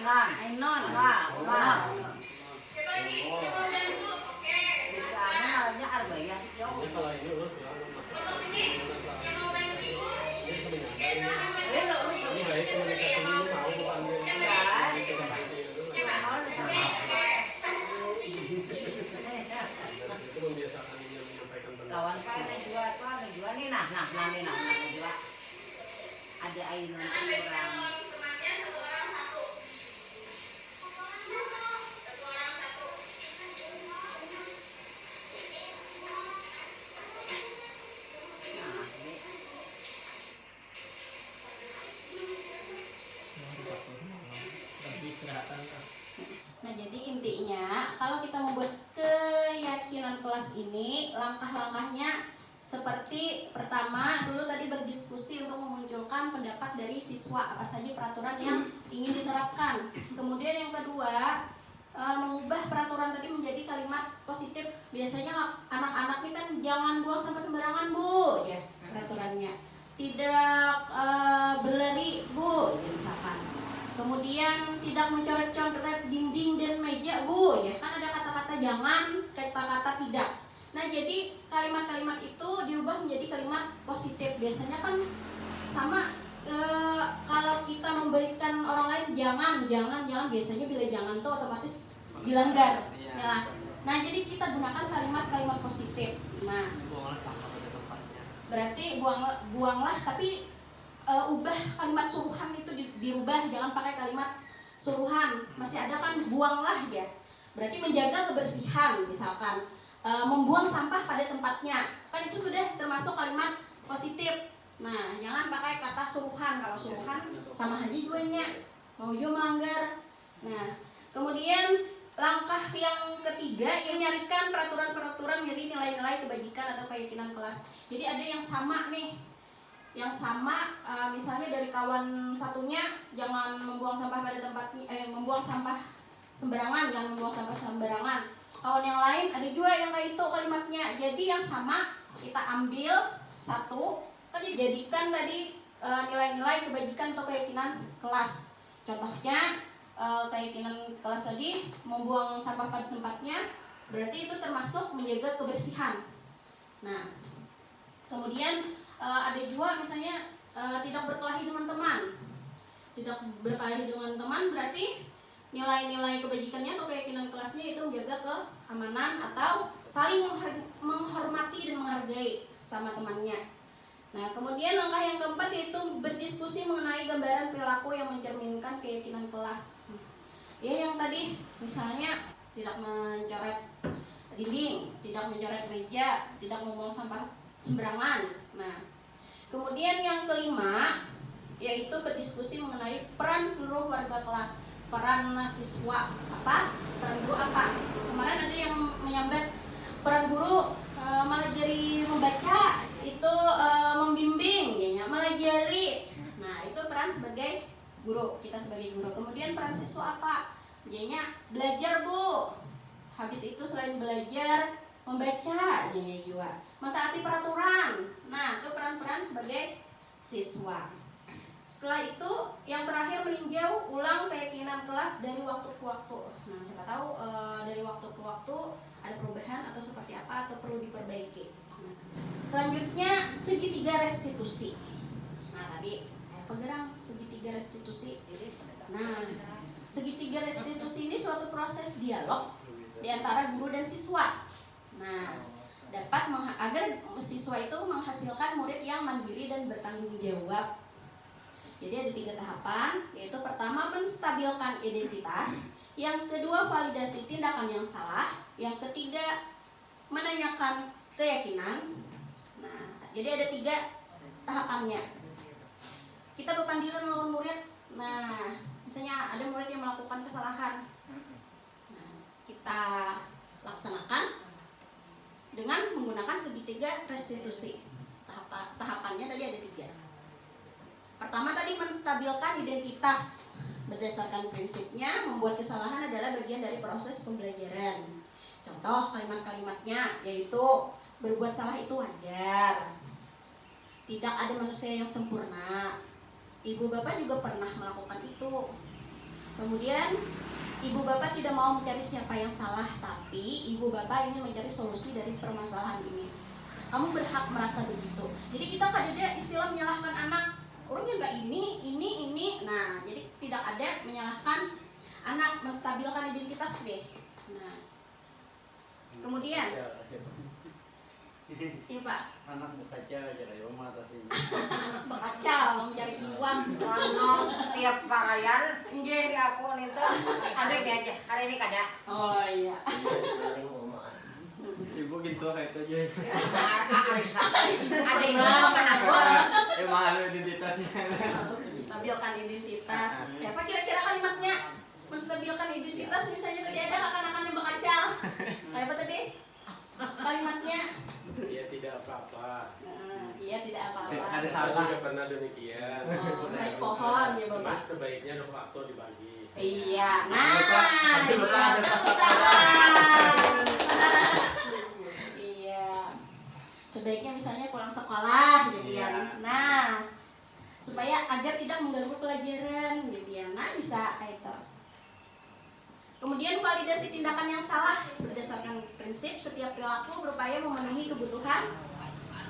Ainon. Ainon. Uma. Bisa namanya Arbaya jauh. Ini kalau ini lu silakan masuk. Ini sebenarnya. Ini baik komunikasi ini mau panggil. Kita panggil dulu. Itu membiasakan dia menyampaikan pendapat. Kawan saya ada dua nih nah dua. Ada Ainon orang. Nah, jadi intinya kalau kita membuat keyakinan kelas ini, langkah-langkahnya seperti pertama dulu tadi berdiskusi untuk memunculkan pendapat dari siswa apa saja peraturan yang ingin diterapkan. Kemudian yang kedua, mengubah peraturan tadi menjadi kalimat positif. Biasanya anak-anak ini kan jangan buang sampah sembarangan, Bu, ya peraturannya. Tidak berlari, Bu, ya misalkan. Kemudian tidak mencoret-coret dinding dan meja, Bu, ya kan ada kata-kata jangan, kata-kata tidak. Nah, jadi kalimat-kalimat itu diubah menjadi kalimat positif. Biasanya kan sama kalau kita memberikan orang lain jangan, biasanya bila jangan tuh otomatis dilanggar. Ya. Nah, jadi kita gunakan kalimat-kalimat positif. Nah, berarti buanglah tapi ubah kalimat suruhan itu dirubah, jangan pakai kalimat suruhan. Masih ada kan buanglah ya. Berarti menjaga kebersihan misalkan. Membuang sampah pada tempatnya, kan itu sudah termasuk kalimat positif. Nah, jangan pakai kata suruhan. Kalau suruhan sama aja duanya, mau juga melanggar. Nah, kemudian langkah yang ketiga yang nyarikan peraturan-peraturan menjadi nilai-nilai kebajikan atau keyakinan kelas. Jadi ada yang sama nih, yang sama misalnya dari kawan satunya jangan membuang sampah pada tempatnya, membuang sampah sembarangan, jangan membuang sampah sembarangan. Kawan yang lain ada juga yang kayak itu kalimatnya. Jadi yang sama kita ambil satu, tadi jadikan tadi nilai-nilai kebajikan atau keyakinan kelas. Contohnya keyakinan kelas tadi membuang sampah pada tempatnya, berarti itu termasuk menjaga kebersihan. Nah, kemudian ada juga misalnya tidak berkelahi dengan teman. Tidak berkelahi dengan teman berarti nilai-nilai kebajikannya atau keyakinan kelasnya itu menjaga keamanan atau saling menghormati dan menghargai sama temannya. Nah, kemudian langkah yang keempat yaitu berdiskusi mengenai gambaran perilaku yang mencerminkan keyakinan kelas. Ya, yang tadi misalnya tidak mencoret dinding, tidak mencoret meja, tidak membuang sampah sembarangan. Nah, kemudian yang kelima yaitu berdiskusi mengenai peran seluruh warga kelas. Peran siswa apa? Peran guru apa? Kemarin ada yang menyambat peran guru malah jadi membaca, itu membimbing, ya malah jadi. Nah, itu peran sebagai guru, kita sebagai guru. Kemudian peran siswa apa? Jadinya belajar, Bu. Habis itu selain belajar membaca, jadinya juga mentaati peraturan. Nah, itu peran-peran sebagai siswa. Setelah itu yang terakhir meninjau ulang keyakinan kelas dari waktu ke waktu. Nah, siapa tahu dari waktu ke waktu ada perubahan atau seperti apa atau perlu diperbaiki. Nah, selanjutnya segitiga restitusi. Nah, tadi pegerang segitiga restitusi. Nah, segitiga restitusi ini suatu proses dialog di antara guru dan siswa. Nah, dapat agar siswa itu menghasilkan murid yang mandiri dan bertanggung jawab. Jadi ada 3 tahapan, yaitu pertama menstabilkan identitas, yang kedua validasi tindakan yang salah, yang ketiga menanyakan keyakinan. Nah, jadi ada 3 tahapannya. Kita berpandiran melawan murid. Nah, misalnya ada murid yang melakukan kesalahan. Nah, kita laksanakan dengan menggunakan segitiga restitusi. Tahapannya tadi ada 3. Pertama tadi menstabilkan identitas. Berdasarkan prinsipnya, membuat kesalahan adalah bagian dari proses pembelajaran. Contoh kalimat-kalimatnya yaitu berbuat salah itu wajar. Tidak ada manusia yang sempurna. Ibu bapak juga pernah melakukan itu. Kemudian ibu bapak tidak mau mencari siapa yang salah, tapi ibu bapak ingin mencari solusi dari permasalahan ini. Kamu berhak merasa begitu. Jadi kita kan ada istilah menyalahkan anak. Orangnya nggak ini. Nah, jadi tidak ada menyalahkan anak, menstabilkan identitas deh. Nah, kemudian, iya Pak, Anak bekerja aja lah, rumah atas ini. anak bekacau mencari uang. Tiap pakaian Nggih. jadi aku nih tuh ada aja hari ini kada. Oh iya. Ibu gitu kayak itu aja. Arisa ada yang mana gua. Mahal identitasnya. Menstabilkan identitas. Ya, apa kira-kira kalimatnya? Menstabilkan identitas, misalnya tadi ada akan-akan yang bekacau. Kayak apa tadi? Kalimatnya? Dia tidak apa-apa. Iya tidak apa-apa. Ada Saya salah. juga pernah demikian. Oh, naik pohon ya Cuma Bapak. sebaiknya dong waktu dibagi. Iya, nah, Tapi Bapak ada tepuk pasal tangan. Iya, sebaiknya misalnya pulang sekolah, gitu ya. Nah, supaya agar tidak mengganggu pelajaran, gitu ya. Nah, bisa kayak itu. Kemudian validasi tindakan yang salah berdasarkan prinsip setiap perilaku berupaya memenuhi kebutuhan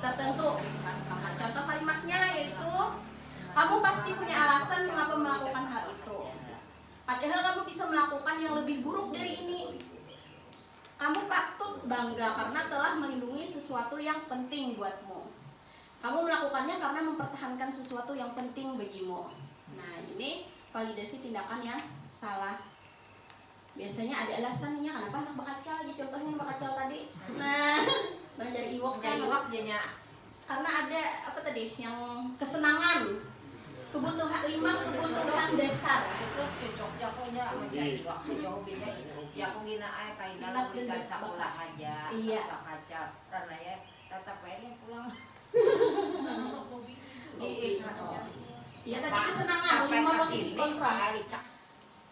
tertentu. Nah, contoh kalimatnya yaitu kamu pasti punya alasan mengapa melakukan hal itu. Padahal kamu bisa melakukan yang lebih buruk dari ini. Kamu patut bangga karena telah melindungi sesuatu yang penting buatmu. Kamu melakukannya karena mempertahankan sesuatu yang penting bagimu. Nah, ini validasi tindakan yang salah. Biasanya ada alasannya kenapa anak bekacau aja, contohnya yang bekacau tadi. Nah, belajar iwok kan. Jadi wak jadinya Karena ada apa tadi yang kesenangan, kebutuhan 5 kebutuhan dasar. itu cocok jakonya menjadi waktu jauh bisa. Ya aku gina ay kain dalam berikan sekolah aja. Iya. Tak kaca. Karena ya tetap ini pulang. Iya tadi kesenangan 5 posisi kontrol.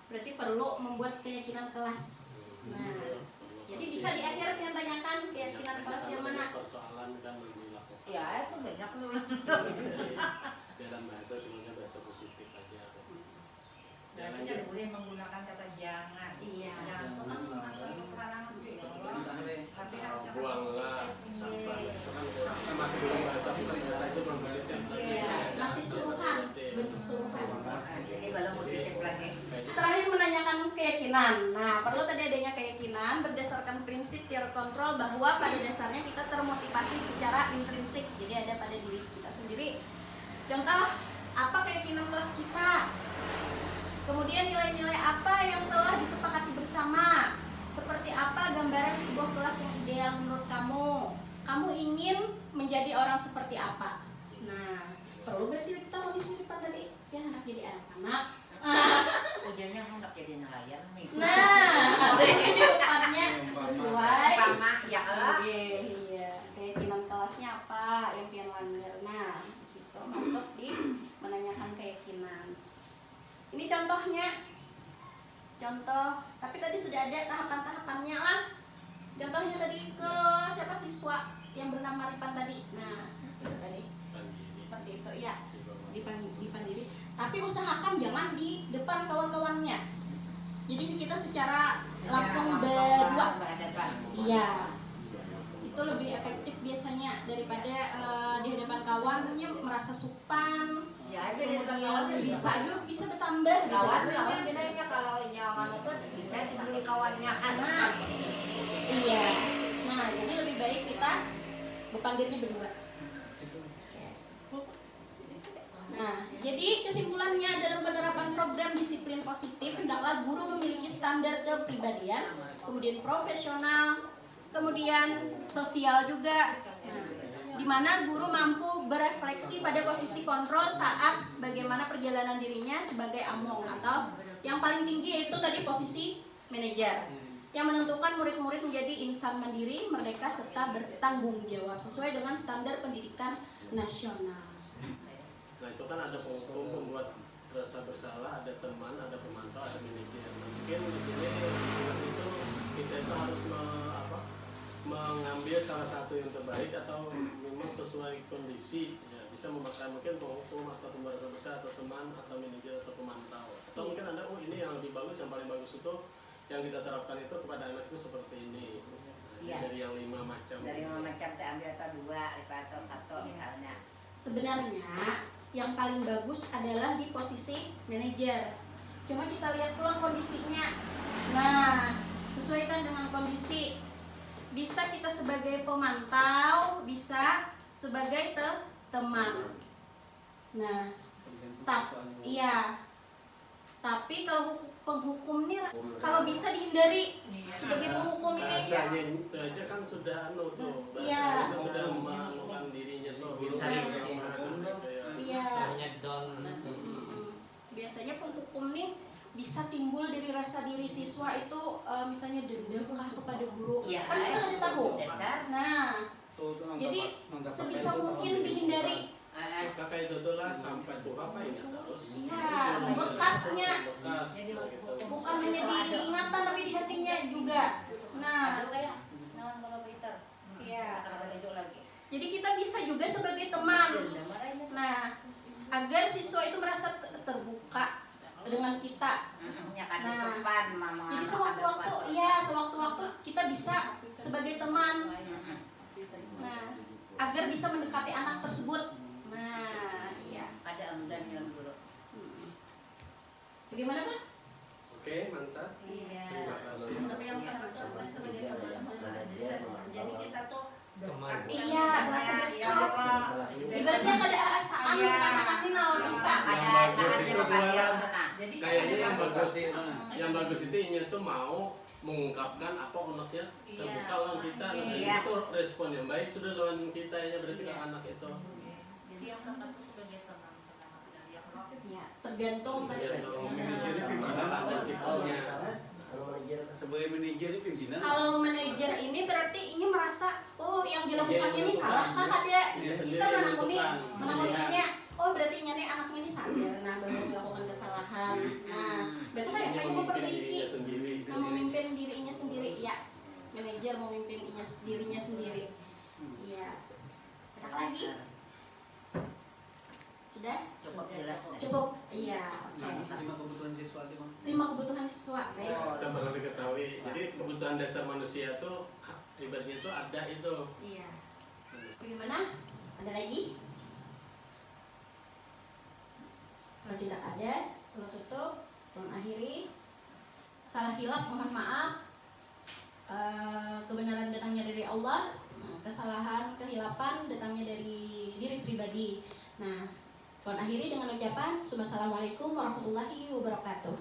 Berarti perlu membuat keyakinan kelas. Nah, jadi bisa di akhir yang tanyakan keyakinan kelas yang mana? Persoalan dan melakukan. Ya itu banyak lu. Dalam bahasa sebenarnya bahasa positif aja. Berarti tidak boleh menggunakan kata jangan. Iya. Jangan itu kan mengandung peranan itu ya Allah. Tapi harusnya kan Buanglah positif. sampah. Itu kan kita masih belum bahasa bahasa itu belum positif. Iya, masih suruhan, bentuk suruhan. Jadi baru positif lagi. Terakhir menanyakan keyakinan. Nah, perlu tadi adanya keyakinan berdasarkan prinsip teori kontrol bahwa pada dasarnya kita termotivasi secara intrinsik. Jadi ada pada diri kita sendiri. Contoh, apa keyakinan kelas kita? Kemudian nilai-nilai apa yang telah disepakati bersama? Seperti apa gambaran sebuah kelas yang ideal menurut kamu? Kamu ingin menjadi orang seperti apa? Nah, perlu berarti kita mau disiripan tadi. Ya, anak jadi anak. Ujiannya hendak jadi nelayan nih. Nah, ada ini depannya sesuai. Sama ya Allah. Iya, keyakinan kelasnya apa yang pian langgar. Nah, di situ masuk di menanyakan keyakinan. Ini contohnya. Contoh, tapi tadi sudah ada tahapan-tahapannya lah. Contohnya tadi ke siapa siswa yang bernama Ripan tadi. Nah, itu tadi. Seperti itu ya. Dipan diri. Tapi usahakan jangan di depan kawan-kawannya. Jadi kita secara langsung berdua. Berhadapan. Iya. Itu lebih efektif biasanya daripada di hadapan kawannya merasa supan. Ya, Kemudian bisa bertambah, bisa kawan bertambah. bedanya kalau nyaman itu bisa dibeli kawannya Nah, anak. iya. Nah, jadi lebih baik kita berpandirnya berdua. Nah, jadi kesimpulannya dalam penerapan program disiplin positif, hendaklah guru memiliki standar kepribadian, kemudian profesional, kemudian sosial juga. Nah, di mana guru mampu berefleksi pada posisi kontrol saat bagaimana perjalanan dirinya sebagai among atau yang paling tinggi yaitu tadi posisi manajer yang menentukan murid-murid menjadi insan mandiri, merdeka serta bertanggung jawab sesuai dengan standar pendidikan nasional. Nah itu kan ada penghukum, pembuat rasa bersalah, ada teman, ada pemantau, ada manajer. Nah, mungkin di sini itu kita itu harus mengambil salah satu yang terbaik atau memang sesuai kondisi. Ya, bisa memakai mungkin penghukum atau pembuat rasa bersalah atau teman atau manajer atau pemantau. Atau mungkin ada ini yang lebih bagus itu yang kita terapkan itu kepada anak itu seperti ini. Iya. Dari yang 5 macam. Dari macam teh ambil atau 2 atau 1 misalnya. Sebenarnya yang paling bagus adalah di posisi manajer. Cuma kita lihat pulang kondisinya. Nah, sesuaikan dengan kondisi. Bisa kita sebagai pemantau, bisa sebagai teman. Nah, iya. Tapi kalau penghukum ini kalau bisa dihindari sebagai penghukum ini. Bahasanya itu aja kan sudah tuh. Iya. Bahasanya sudah memalukan dirinya tuh. Iya. Mm-mm. Biasanya penghukum nih bisa timbul dari rasa diri siswa itu misalnya dendam kah kepada guru. Iya, Kan kita nggak tahu. dasar. Nah, jadi sebisa mungkin dihindari. Kakak itu tuh lah sampai tuh apa ingat terus. Iya, bekasnya. Bekas. Jadi, gitu. Bukan hanya di ingatan tapi di hatinya juga. Nah, iya. Jadi kita bisa juga sebagai teman. Nah, agar siswa itu merasa terbuka dengan kita. Jadi sewaktu-waktu, sewaktu-waktu kita bisa sebagai teman. Nah, agar bisa mendekati anak tersebut. Nah, iya. Ada enggan yang guru. Bagaimana, Pak? Oke, mantap. Iya. Terima kasih. Tapi yang tersebut sebagai teman. Jadi kita tuh Iya, merasa dekat. Ibaratnya ada asaan anak-anak ini lawan kita. Ada saatnya memanggil kena. jadi Kayaknya yang bagus sih. yang bagus itu inya tuh mau mengungkapkan apa uneknya terbuka lawan kita. Iya. Itu respon yang baik sudah lawan kita ya berarti ke anak itu. Jadi yang kakak tuh sebagai teman dan yang Ya, tergantung tadi. Ya, tolong masalah dan siklenya. Sebagai manajer pimpinan. Kalau manajer ini berarti ini merasa oh yang dilakukannya ini salah kah dia Dia sendiri kita yang menanguninya oh berarti ini anaknya ini sadar nah baru melakukan kesalahan nah berarti kayak Dia pengen memimpin memperbaiki dirinya sendiri. memimpin dirinya sendiri ya manajer memimpin dirinya sendiri iya ada lagi sudah Cukup jelas. cukup iya oke 5 kebutuhan siswa itu. 5 kebutuhan siswa baik Kita perlu diketahui. Jadi kebutuhan dasar manusia tuh ibaratnya itu ada itu. iya bagaimana ada lagi kalau tidak ada tolong tutup tolong akhiri salah hilaf mohon maaf kebenaran datangnya dari Allah kesalahan kehilapan datangnya dari diri pribadi nah tolong akhiri dengan ucapan Assalamualaikum warahmatullahi wabarakatuh.